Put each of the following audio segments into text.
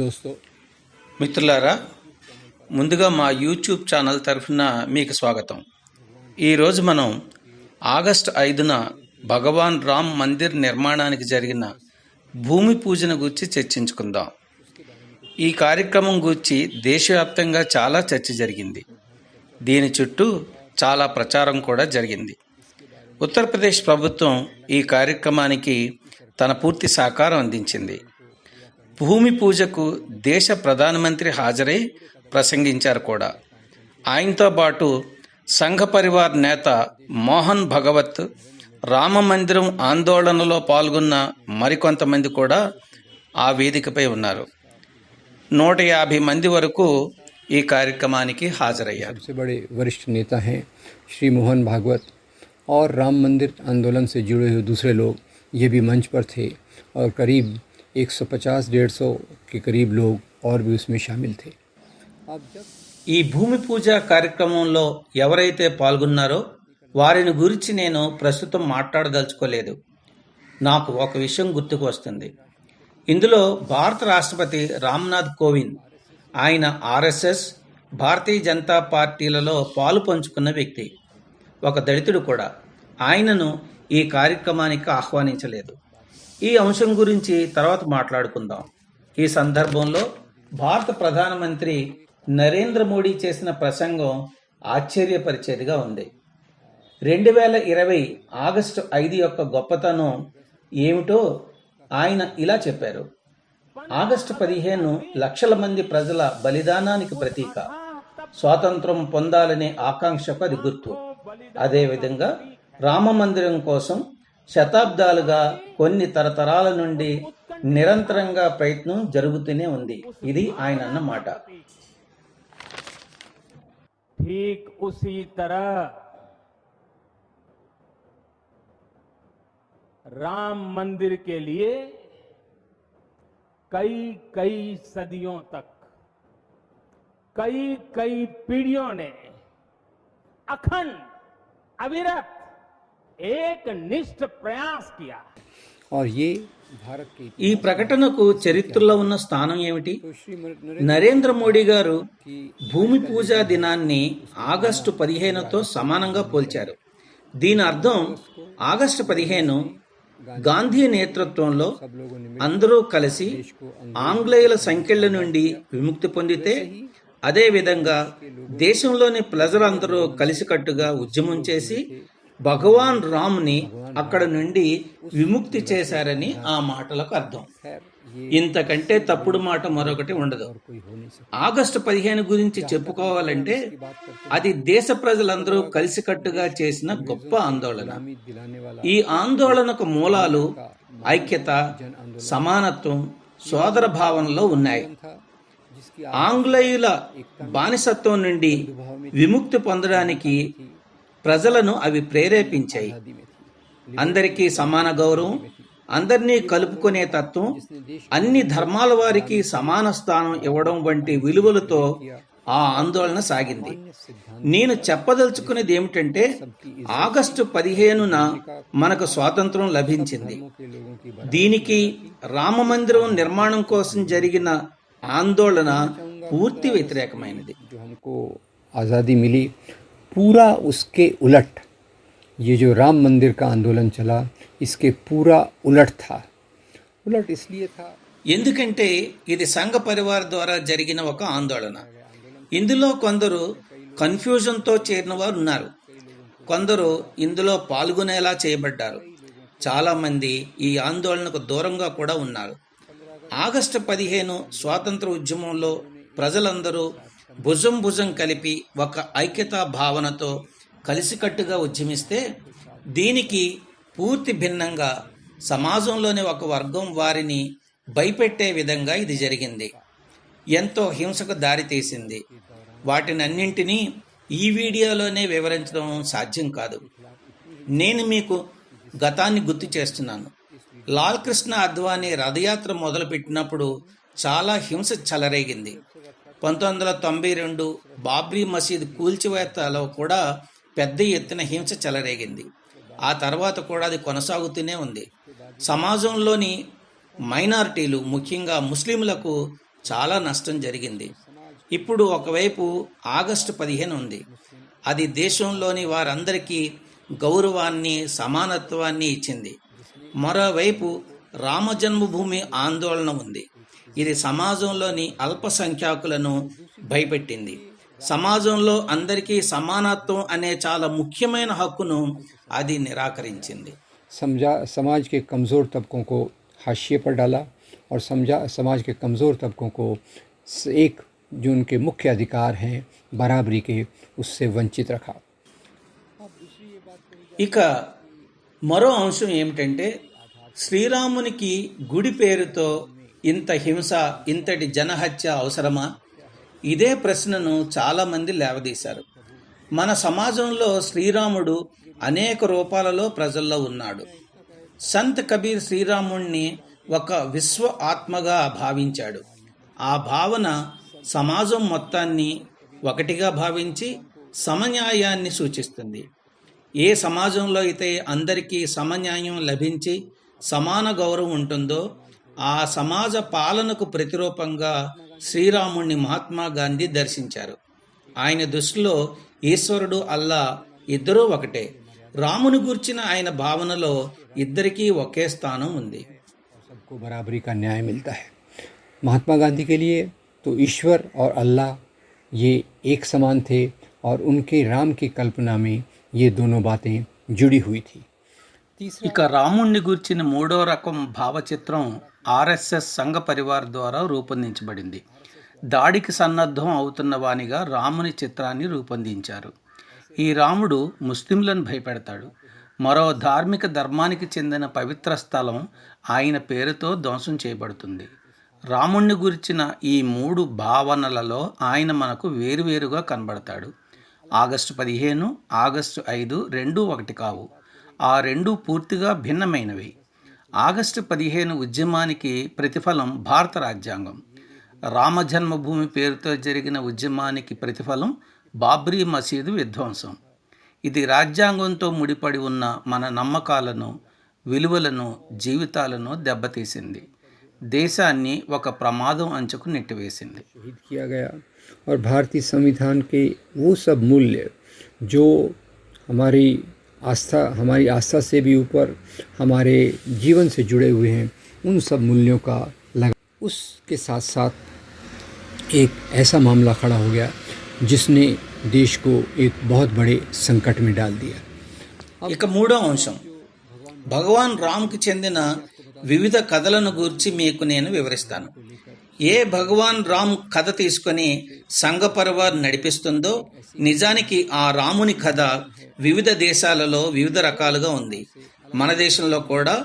दोस्तों మిత్రులారా, ముందుగా మా యూట్యూబ్ ఛానల్ తరఫున మీకు స్వాగతం. ఈరోజు మనం ఆగస్టు 5న భగవాన్ రామ్ మందిర్ నిర్మాణానికి జరిగిన భూమి పూజను గురించి చర్చించుకుందాం. ఈ కార్యక్రమం గురించి దేశవ్యాప్తంగా చాలా చర్చ జరిగింది. దీని చుట్టూ చాలా ప్రచారం కూడా జరిగింది. ఉత్తరప్రదేశ్ ప్రభుత్వం ఈ కార్యక్రమానికి తన పూర్తి సహకారం అందించింది. భూమి పూజకు దేశ ప్రధానమంత్రి హాజరై ప్రసంగించారు కూడా. ఆయనతో పాటు సంఘ పరివార్ నేత మోహన్ భగవత్, రామ మందిరం ఆందోళనలో పాల్గొన్న మరికొంతమంది కూడా ఆ వేదికపై ఉన్నారు. 150 మంది వరకు ఈ కార్యక్రమానికి హాజరయ్యారు. सबसे बड़े वरिष्ठ नेता हैं श्री मोहन भागवत और राम मंदिर आंदोलन से जुड़े हुए दूसरे लोग ये भी मंच पर थे और करीब 150-150 के करीब लोग और भी उसमें शामिल थे. अब जब ఈ భూమి పూజ కార్యక్రమంలో ఎవరైతే పాల్గొన్నారో వారిని గురించి నేను ప్రస్తుతం మాట్లాడదలుచుకోలేదు. నాకు ఒక విషయం గుర్తుకు వస్తుంది. ఇందులో భారత రాష్ట్రపతి రామ్నాథ్ కోవింద్, ఆయన ఆర్ఎస్ఎస్, భారతీయ జనతా పార్టీలలో పాలు పంచుకున్న వ్యక్తి, ఒక దళితుడు కూడా. ఆయనను ఈ కార్యక్రమానికి ఆహ్వానించలేదు. ఈ అంశం గురించి తర్వాత మాట్లాడుకుందాం. ఈ సందర్భంలో భారత ప్రధానమంత్రి నరేంద్ర మోడీ చేసిన ప్రసంగం ఆశ్చర్యపరిచేదిగా ఉంది. 2020 ఆగస్టు 5 యొక్క గొప్పతనం ఏమిటో ఆయన ఇలా చెప్పారు. ఆగస్టు 15 లక్షల మంది ప్రజల బలిదానానికి ప్రతీక. స్వాతంత్రం పొందాలనే ఆకాంక్షకు అది గుర్తు. అదేవిధంగా రామ మందిరం కోసం శతాబ్దాలుగా కొన్ని తరతరాల నుండి నిరంతరంగా ప్రయత్నం జరుగుతూనే ఉంది. ఇది ఆయన అన్న మాట. ठीक उसी तरह राम मंदिर के लिए कई कई सदियों तक कई कई पीढ़ियों ने अखंड अविरत एक निष्ठ प्रयास किया. और ये भारत के ఈ ప్రకటనకు చరిత్రలో ఉన్న స్థానం ఏమిటి? तो श्री నరేంద్ర మోడీ గారు భూమి పూజా దినాన్ని ఆగస్టు 15తో సమానంగా పోల్చారు. దీని అర్థం ఆగస్టు 15 గాంధీ నేతృత్వంలో అందరూ కలిసి ఆంగ్లేయుల సంకెళ్ల నుండి విముక్తి పొందితే, అదేవిధంగా దేశంలోని ప్రజలందరూ కలిసికట్టుగా ఉద్యమం చేసి భగవాన్ రామ్ని అక్కడ నుండి విముక్తి చేశారని ఆ మాటలకు అర్థం. ఇంతకంటే తప్పుడు మాట మరొకటి ఉండదు. ఆగస్టు 15 గురించి చెప్పుకోవాలంటే అది దేశ ప్రజలందరూ కలిసికట్టుగా చేసిన గొప్ప ఆందోళన. ఈ ఆందోళనకు మూలాలు ఐక్యత, సమానత్వం, సోదర భావనలో ఉన్నాయి. ఆంగ్లేయుల బానిసత్వం నుండి విముక్తి పొందడానికి ప్రజలను అవి ప్రేరేపించాయి. అందరికీ సమాన గౌరవం, అందరినీ కలుపుకునే తత్వం, అన్ని ధర్మాల వారికి సమాన స్థానం ఇవ్వడం వంటి విలువలతో ఆ ఆందోళన సాగింది. నేను చెప్పదలుచుకునేది ఏమిటంటే, ఆగస్టు 15న మనకు స్వాతంత్రం లభించింది. దీనికి రామ మందిరం నిర్మాణం కోసం జరిగిన ఆందోళన పూర్తి వ్యతిరేకమైనది. जो हमको आज़ादी मिली, पूरा उसके उलट ये जो राम मंदिर का आंदोलन चला, इसके पूरा उलट था. उलट इसलिए था ఎందుకంటే ఇది సంఘ పరివార్ ద్వారా జరిగిన ఒక ఆందోళన. ఇందులో కొందరు కన్ఫ్యూజన్తో చేరిన వారు ఉన్నారు, కొందరు ఇందులో పాల్గొనేలా చేయబడ్డారు. చాలామంది ఈ ఆందోళనకు దూరంగా కూడా ఉన్నారు. ఆగస్టు 15 స్వాతంత్ర ఉద్యమంలో ప్రజలందరూ భుజం భుజం కలిపి ఒక ఐక్యతా భావనతో కలిసికట్టుగా ఉద్యమిస్తే, దీనికి పూర్తి భిన్నంగా సమాజంలోని ఒక వర్గం వారిని భయపెట్టే విధంగా ఇది జరిగింది. ఎంతో హింసకు దారితీసింది. వాటినన్నింటినీ ఈ వీడియోలోనే వివరించడం సాధ్యం కాదు. నేను మీకు గతాన్ని గుర్తు చేస్తున్నాను. లాల్ కృష్ణ అద్వానీ రథయాత్ర మొదలుపెట్టినప్పుడు చాలా హింస చెలరేగింది. 1992 బాబ్రీ మసీద్ కూల్చివేతలో కూడా పెద్ద ఎత్తున హింస చెలరేగింది. ఆ తర్వాత కూడా అది కొనసాగుతూనే ఉంది. సమాజంలోని మైనారిటీలు, ముఖ్యంగా ముస్లింలకు చాలా నష్టం జరిగింది. ఇప్పుడు ఒకవైపు ఆగస్టు 15 ఉంది. అది దేశంలోని వారందరికీ గౌరవాన్ని, సమానత్వాన్ని ఇచ్చింది. మరోవైపు రామజన్మభూమి ఆందోళన ఉంది. ఇది సమాజంలోని అల్పసంఖ్యాకులను భయపెట్టింది. సమాజంలో అందరికీ సమానత్వం అనే చాలా ముఖ్యమైన హక్కును అది నిరాకరించింది. समाज के कमज़ोर तबकों को हाशिए पर डाला और समाज के कमज़ोर तबकों को एक जो उनके मुख्य अधिकार हैं बराबरी के, उससे वंचित रखा. ఇక మరో అంశం ఏమిటంటే, శ్రీరామునికి గుడి పేరుతో ఇంత హింస, ఇంతటి జనహత్య అవసరమా? ఇదే ప్రశ్నను చాలామంది లేవదీశారు. మన సమాజంలో శ్రీరాముడు అనేక రూపాలలో ప్రజల్లో ఉన్నాడు. సంత్ కబీర్ శ్రీరాముణ్ణి ఒక విశ్వ ఆత్మగా భావించాడు. ఆ భావన సమాజం మొత్తాన్ని ఒకటిగా భావించి సమన్యాయాన్ని సూచిస్తుంది. ఏ సమాజంలో అయితే అందరికీ సమన్యాయం లభించి సమాన గౌరవం ఉంటుందో ఆ సమాజ పాలనకు ప్రతిరూపంగా శ్రీరాముణ్ణి మహాత్మా గాంధీ దర్శించారు. ఆయన దృష్టిలో ఈశ్వరుడు, అల్లా ఇద్దరూ ఒకటే. రాముని గూర్చిన ఆయన భావనలో ఇద్దరికీ ఒకే స్థానం ఉంది. सबको बराबरी का न्याय मिलता है. महात्मा गांधी के लिए तो ईश्वर और अल्लाह ये एक समान थे और उनके राम की कल्पना में ये दोनों बातें जुड़ी हुई थी. ఇక రాముణ్ణి గూర్చిన మూడో రకం భావచిత్రం ఆర్ఎస్ఎస్ సంఘ పరివార్ ద్వారా రూపొందించబడింది. దాడికి సన్నద్ధం అవుతున్న వానిగా రాముని చిత్రాన్ని రూపొందించారు. ఈ రాముడు ముస్లింలను భయపెడతాడు. మరో ధార్మిక ధర్మానికి చెందిన పవిత్ర స్థలం ఆయన పేరుతో ధ్వంసం చేయబడుతుంది. రాముణ్ణి గురించిన ఈ మూడు భావనలలో ఆయన మనకు వేరువేరుగా కనబడతాడు. ఆగస్టు 15, ఆగస్టు 5 రెండూ ఒకటి కావు. ఆ రెండూ పూర్తిగా భిన్నమైనవి. ఆగస్టు 15 ఉద్యమానికి ప్రతిఫలం భారత రాజ్యాంగం. రామజన్మభూమి పేరుతో జరిగిన ఉద్యమానికి ప్రతిఫలం బాబ్రీ మసీదు విధ్వంసం. ఇది రాజ్యాంగంతో ముడిపడి ఉన్న మన నమ్మకాలను, విలువలను, జీవితాలను దెబ్బతీసింది. దేశాన్ని ఒక ప్రమాదం అంచుకు నెట్టివేసింది. शहीद किया गया और भारतीय संविधान के वो सब मूल्य जो हमारी आस्था से भी ऊपर हमारे जीवन से जुड़े हुए हैं, उन सब मूल्यों का लगा. उसके साथ साथ एक ऐसा मामला खड़ा हो गया जिसने देश को एक बहुत बड़े संकट में डाल दिया. ఇక మూడో అంశం, భగవాన్ రామ్కి చెందిన వివిధ కథలను గూర్చి మీకు నేను వివరిస్తాను. ఏ భగవాన్ రామ్ కథ తీసుకొని సంఘ పరివార్ నడిపిస్తుందో, నిజానికి ఆ రాముని కథ వివిధ దేశాలలో వివిధ రకాలుగా ఉంది. మన దేశంలో కూడా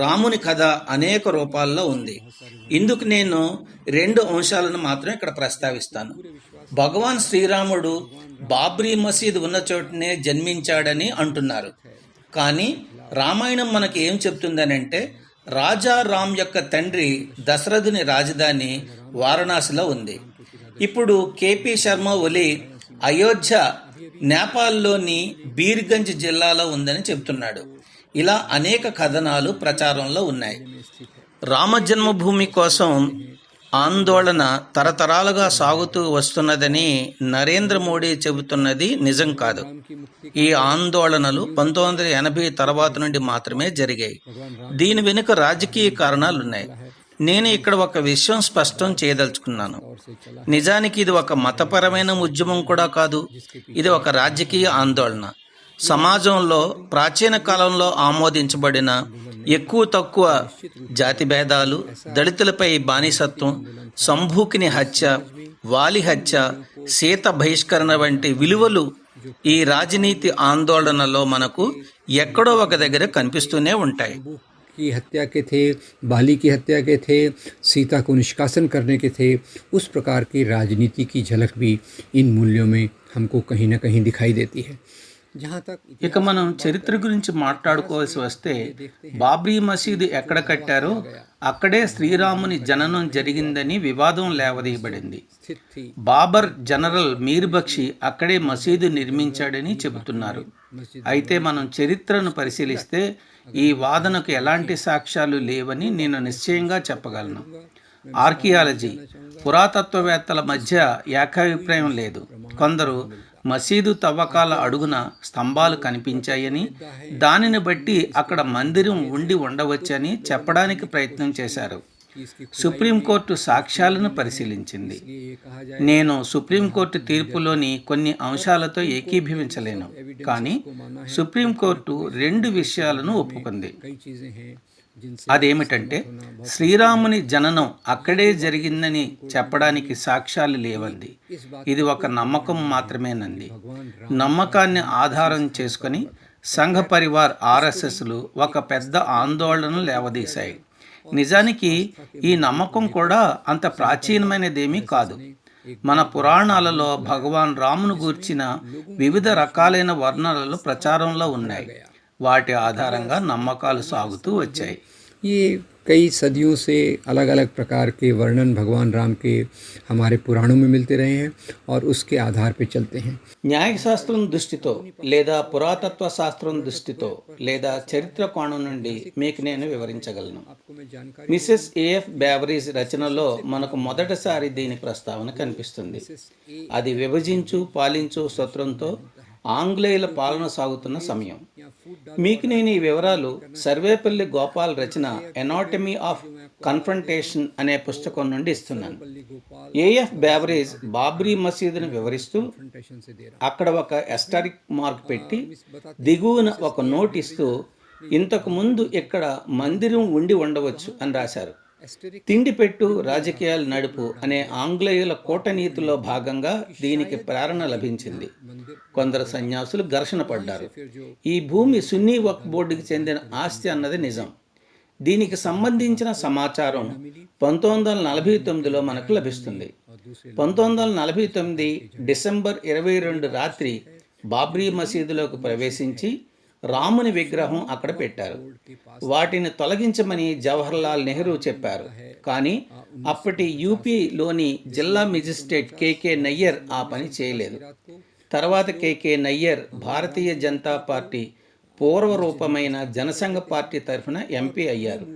రాముని కథ అనేక రూపాల్లో ఉంది. ఇందుకు నేను 2 అంశాలను మాత్రం ఇక్కడ ప్రస్తావిస్తాను. భగవాన్ శ్రీరాముడు బాబ్రీ మసీద్ ఉన్న చోటనే జన్మించాడని అంటున్నారు. కానీ రామాయణం మనకి ఏం చెప్తుందనంటే, రాజా రామ్ యొక్క తండ్రి దశరథుని రాజధాని వారణాసిలో ఉంది. ఇప్పుడు కేపీ శర్మ ఒలి అయోధ్య నేపాల్లోని బీర్గంజ్ జిల్లాలో ఉందని చెబుతున్నాడు. ఇలా అనేక కథనాలు ప్రచారంలో ఉన్నాయి. రామజన్మభూమి కోసం ఆందోళన తరతరాలుగా సాగుతూ వస్తున్నదని నరేంద్ర మోడీ చెబుతున్నది నిజం కాదు. ఈ ఆందోళనలు 1980 తర్వాత నుండి మాత్రమే జరిగాయి. దీని వెనుక రాజకీయ కారణాలున్నాయి. నేను ఇక్కడ ఒక విషయం స్పష్టం చేయదలుచుకున్నాను. నిజానికి ఇది ఒక మతపరమైన ఉద్యమం కూడా కాదు. ఇది ఒక రాజకీయ ఆందోళన. సమాజంలో ప్రాచీన కాలంలో ఆమోదించబడిన ఎక్కువ తక్కువ జాతి భేదాలు, దళితులపై బానిసత్వం, సంభూకిని హత్య, వాలి హత్య, సీత బహిష్కరణ వంటి విలువలు ఈ రాజనీతి ఆందోళనలో మనకు ఎక్కడో ఒక దగ్గర కనిపిస్తూనే ఉంటాయి. की हत्या के थे, बाली की हत्या के थे, सीता को निष्कासन करने के थे. उस प्रकार की राजनीति की झलक भी इन मूल्यों में हमको कहीं न कहीं दिखाई देती है. जहाँ तक ఇక మనం చరిత్ర గురించి మాట్లాడుకోవాల్సి వస్తే, బాబ్రీ మసీదు ఎక్కడ కట్టారో అక్కడే శ్రీరాముని జననం జరిగిందని వివాదం లేవదీయబడింది. బాబర్ జనరల్ మీర్ బక్షి అక్కడే మసీదు నిర్మించాడని చెబుతున్నారు. అయితే మనం చరిత్రను పరిశీలిస్తే ఈ వాదనకు ఎలాంటి సాక్ష్యాలు లేవని నేను నిశ్చయంగా చెప్పగలను. ఆర్కియాలజీ, పురాతత్వవేత్తల మధ్య ఏకాభిప్రాయం లేదు. కొందరు మసీదు తవ్వకాల అడుగున స్తంభాలు కనిపించాయని, దానిని బట్టి అక్కడ మందిరం ఉండి ఉండవచ్చని చెప్పడానికి ప్రయత్నం చేశారు. సుప్రీంకోర్టు సాక్ష్యాలను పరిశీలించింది. నేను సుప్రీంకోర్టు తీర్పులోని కొన్ని అంశాలతో ఏకీభవించలేను, కానీ సుప్రీంకోర్టు 2 విషయాలను ఒప్పుకుంది. అదేమిటంటే, శ్రీరాముని జననం అక్కడే జరిగిందని చెప్పడానికి సాక్ష్యాలు లేవంది. ఇది ఒక నమ్మకం మాత్రమేనంది. నమ్మకాన్ని ఆధారం చేసుకొని సంఘ పరివార్ RSSలు ఒక పెద్ద ఆందోళనను లేవదీశాయి. నిజానికి ఈ నమ్మకం కూడా అంత ప్రాచీనమైనదేమీ కాదు. మన పురాణాలలో భగవాన్ రామును గూర్చిన వివిధ రకాలైన వర్ణనలు ప్రచారంలో ఉన్నాయి. వాటి ఆధారంగా నమ్మకాలు సాగుతూ వచ్చాయి. ये कई सदियों से अलग अलग प्रकार के वर्णन भगवान राम के हमारे पुराणों में मिलते रहे हैं और उसके आधार पे चलते हैं. న్యాయశాస్త్రం దృష్టితో లేదా పురాతత్వ శాస్త్రం దృష్టితో లేదా చరిత్ర కోణం నుండి మీకు నేను వివరించగలను. మిసెస్ AF బ్యావరీస్ రచనలో మనకు మొదటిసారి దీని ప్రస్తావన కనిపిస్తుంది. అది విభజించు పాలించు సూత్రంతో ఆంగ్లేయుల పాలన సాగుతున్న సమయం. మీకు నేను ఈ వివరాలు సర్వేపల్లి గోపాల్ రచన ఎనాటమీ ఆఫ్ కన్ఫ్రంటేషన్ అనే పుస్తకం నుండి ఇస్తున్నాను. AF బ్యావరేజ్ బాబ్రీ మసీదును వివరిస్తూ అక్కడ ఒక ఎస్టారిక్ మార్క్ పెట్టి దిగువన ఒక నోట్ ఇస్తూ ఇంతకు ముందు ఇక్కడ మందిరం ఉండి ఉండవచ్చు అని రాశారు. తిండి పెట్టు రాజకీయాలు నడుపు అనే ఆంగ్లేయుల కూటనీతిలో భాగంగా దీనికి ప్రేరణ లభించింది. కొందరు సన్యాసులు ఘర్షణ పడ్డారు. ఈ భూమి సున్నీ వక్ఫ్ బోర్డుకి చెందిన ఆస్తి అన్నది నిజం. దీనికి సంబంధించిన సమాచారం 1949లో మనకు లభిస్తుంది. 1949 డిసెంబర్ 22 రాత్రి బాబ్రీ మసీదులోకి ప్రవేశించి రాముని విగ్రహం అక్కడ పెట్టారు. వాటిని తొలగించమని జవహర్లాల్ నెహ్రూ చెప్పారు. కానీ అప్పటి యూపీలోని జిల్లా మెజిస్ట్రేట్ KK నయ్యర్ ఆ పని చేయలేదు. తర్వాత KK నయ్యర్ భారతీయ జనతా పార్టీ పూర్వ రూపమైన జనసంఘ పార్టీ తరఫున MP అయ్యారు.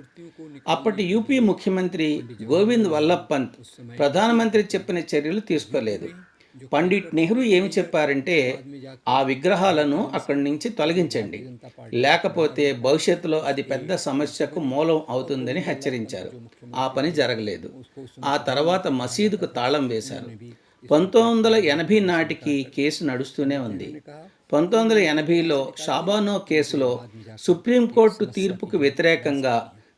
అప్పటి యూపీ ముఖ్యమంత్రి గోవింద్ వల్లభ్ పంత్ ప్రధానమంత్రి చెప్పిన చర్యలు తీసుకోలేదు. పండిట్ నెహ్రూ ఏమి చెప్పారంటే, ఆ విగ్రహాలను అక్కడి నుంచి తొలగించండి, లేకపోతే భవిష్యత్తులో అది పెద్ద సమస్యకు మూలం అవుతుందని హెచ్చరించారు. ఆ పని జరగలేదు. ఆ తర్వాత మసీదుకు తాళం వేశారు. 1980 నాటికి కేసు నడుస్తూనే ఉంది. 1980లో షాబానో కేసులో సుప్రీంకోర్టు తీర్పుకు వ్యతిరేకంగా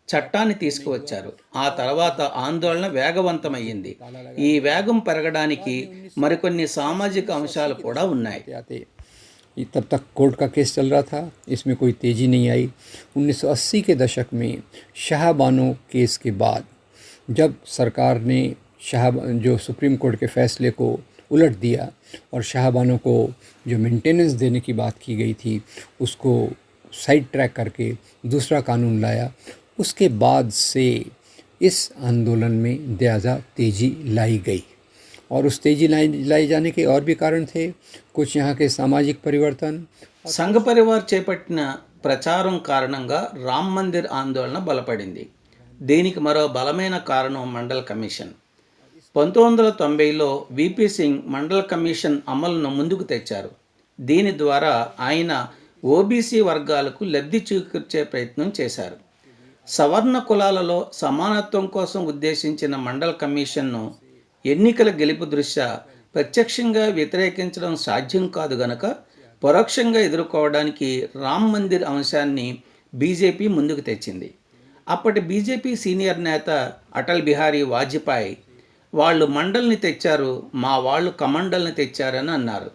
చట్టాన్ని తీసుకువచ్చారు. ఆ తర్వాత ఆందోళన వేగవంతమయ్యింది. ఈ వేగం పెరగడానికి మరికొన్ని సామాజిక అంశాలు కూడా ఉన్నాయి. तब तक कोर्ट का केस चल रहा था, इसमें कोई तेज़ी नहीं आई. 1980 के दशक में शाहबानो केस के बाद जब सरकार ने जो सुप्रीम कोर्ट के फैसले को उलट दिया और शाहबानो को जो मेंटेनेंस देने की बात की गई थी उसको साइड ट्रैक करके दूसरा कानून लाया, उसके बाद से इस आंदोलन में ज़्यादा तेज़ी लाई गई. और उस तेज़ी लाई जाने के और भी कारण थे. कुछ यहाँ के सामाजिक परिवर्तन, సంఘ పరివార్ చేపట్టిన ప్రచారం కారణంగా రామ్ మందిర్ ఆందోళన బలపడింది. దీనికి మరో బలమైన కారణం మండల్ కమిషన్. 1990లో VP సింగ్ మండల్ కమిషన్ అమలును ముందుకు తెచ్చారు. దీని ద్వారా ఆయన OBC వర్గాలకు లబ్ధి చేకూర్చే ప్రయత్నం చేశారు. సవర్ణ కులాలలో సమానత్వం కోసం ఉద్దేశించిన మండల్ కమిషన్ను ఎన్నికల గెలుపు దృష్ట్యా ప్రత్యక్షంగా వ్యతిరేకించడం సాధ్యం కాదు గనక పరోక్షంగా ఎదుర్కోవడానికి రామ్ మందిర్ అంశాన్ని బీజేపీ ముందుకు తెచ్చింది. అప్పటి బీజేపీ సీనియర్ నేత అటల్ బిహారీ వాజ్పేయి వాళ్ళు మండల్ని తెచ్చారు, మా వాళ్ళు కమండల్ని తెచ్చారని అన్నారు.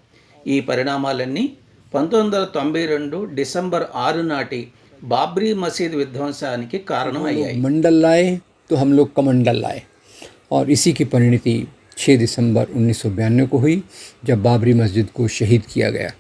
ఈ పరిణామాలన్నీ 1992 డిసెంబర్ 6 నాటి बाबरी मस्जिद विध्वंसाనికి की कारण आई. मंडल लाए तो हम लोग कमंडल लाए और इसी की परिणति 6 दिसंबर 1992 को हुई जब बाबरी मस्जिद को शहीद किया गया.